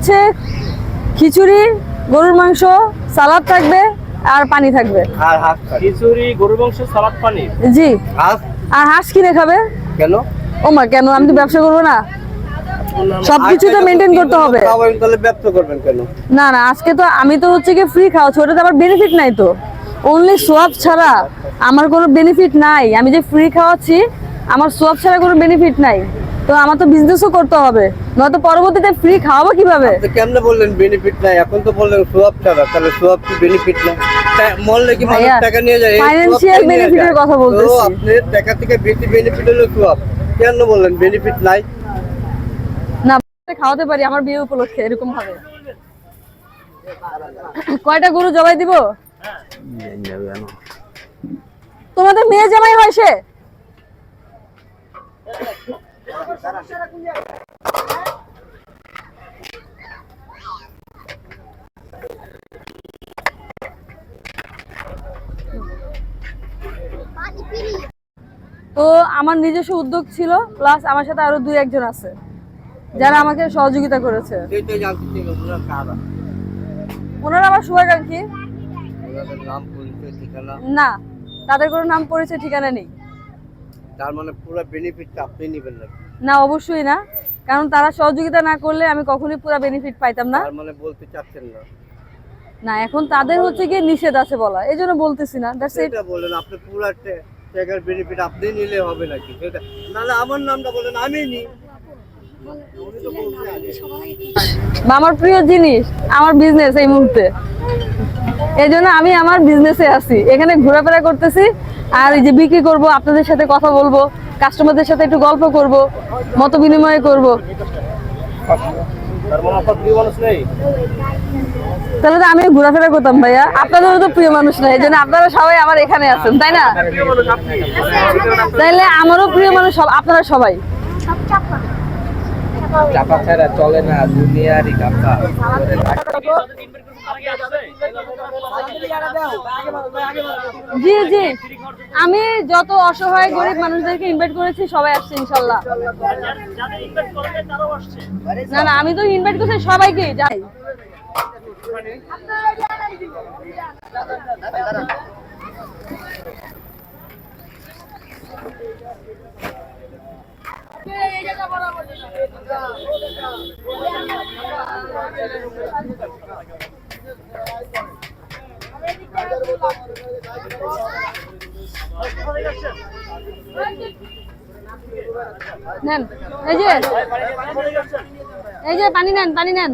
হচ্ছে খিচুড়ি, গরুর মাংস, সালাদ থাকবে আর পানি থাকবে। আর হাঁস খিচুড়ি, গরুর মাংস, সালাদ, পানি। জি। হাঁস আর হাঁস কিনে খাবে কেন? ও মা, কেন? আমি তো ব্যবসা করবো না? সবকিছু তো মেনটেন করতে হবে। তাহলে ব্যবসা করবেন কেন? না না, আজকে তো আমি তো হচ্ছে কি ফ্রি খাওয়াচ্ছি, ওটাতে আমার বেনিফিট নাই তো। অনলি সোয়াব ছাড়া আমার কোনো বেনিফিট নাই। আমি যে ফ্রি খাওয়াচ্ছি, আমার সোয়াব ছাড়া কোনো বেনিফিট নাই। তো আমার তো বিজনেসও করতে হবে, নয়তো পরবর্তীতে ফ্রি খাওয়াবো কিভাবে? আপনি কেমনে বললেন বেনিফিট নাই? এখন তো বললেন সোয়াব ছাড়া, তাহলে সোয়াব কি বেনিফিট না? মরলে কি মানুষ টাকা নিয়ে যায়? ফাইনান্সিয়াল বেনিফিটের কথা বলতেছি। তো আপনার টাকা থেকে বেশি বেনিফিট হলো সোয়াব, কেন বললেন বেনিফিট নাই? না, খাওয়াতে পারি আমার বিয়ে উপলক্ষে এরকম ভাবে। কয়টা গরু জবাই দিব? তোমাদের মেয়ে জামাই হয় সে? তো আমার নিজস্ব উদ্যোগ ছিল, প্লাস আমার সাথে আরো 2-1 জন আছে যারা আমাকে সহযোগিতা করেছে। সেটাই জানতে চাই, ওনারা কারা? ওনারা আমার শুভাকাঙ্ক্ষী। ওনাদের নাম, পরিচয়, ঠিকানা? না, তাদের কোনো নাম পরিচয় ঠিকানা নেই। তার মানে পুরো বেনিফিটটা আপনি নেবেন নাকি? না, অবশ্যই না, কারণ তারা সহযোগিতা না করলে আমি কখনোই পুরো বেনিফিট পাইতাম না। তার মানে বলতে চাচ্ছেন না? না, এখন তাদের হচ্ছে গিয়ে নিষেধ আছে বলা, এই জন্য বলতেছি না। That's it. সেটা বলেন, আপনি পুরো টাকার বেনিফিট আপনি নিলে হবে নাকি? সেটা নাহলে আমার নামটা বলেন, আমি নিই। বা আমার প্রিয় জিনিস আমার বিজনেস এই মুহূর্তে, এই জন্য আমি আমার বিজনেসে আছি, এখানে ঘোরাফেরা করতেছি। আর এই যে বিক্রি করব, আপনাদের সাথে কথা বলবো, কাস্টমারদের সাথে একটু গল্প করব, মত বিনিময় করব। তাহলে তো আমি ঘোরাফেরা করতাম ভাইয়া, আপনাদেরও তো প্রিয় মানুষ না, এই জন্য আপনারা সবাই আমার এখানে আছেন, তাই না? তাইলে আমারও প্রিয় মানুষ সব আপনারা সবাই। চাপা ছাড়া চলে না, দুনিয়ারই চাপা। জি জি, আমি যত অসহায় গরিব মানুষদেরকে ইনভাইট করেছি সবাই আসছে ইনশাল্লাহ। না না, আমি তো ইনভাইট করছি সবাইকে, যাই। নেন, এই যে পানি নেন, পানি নেন।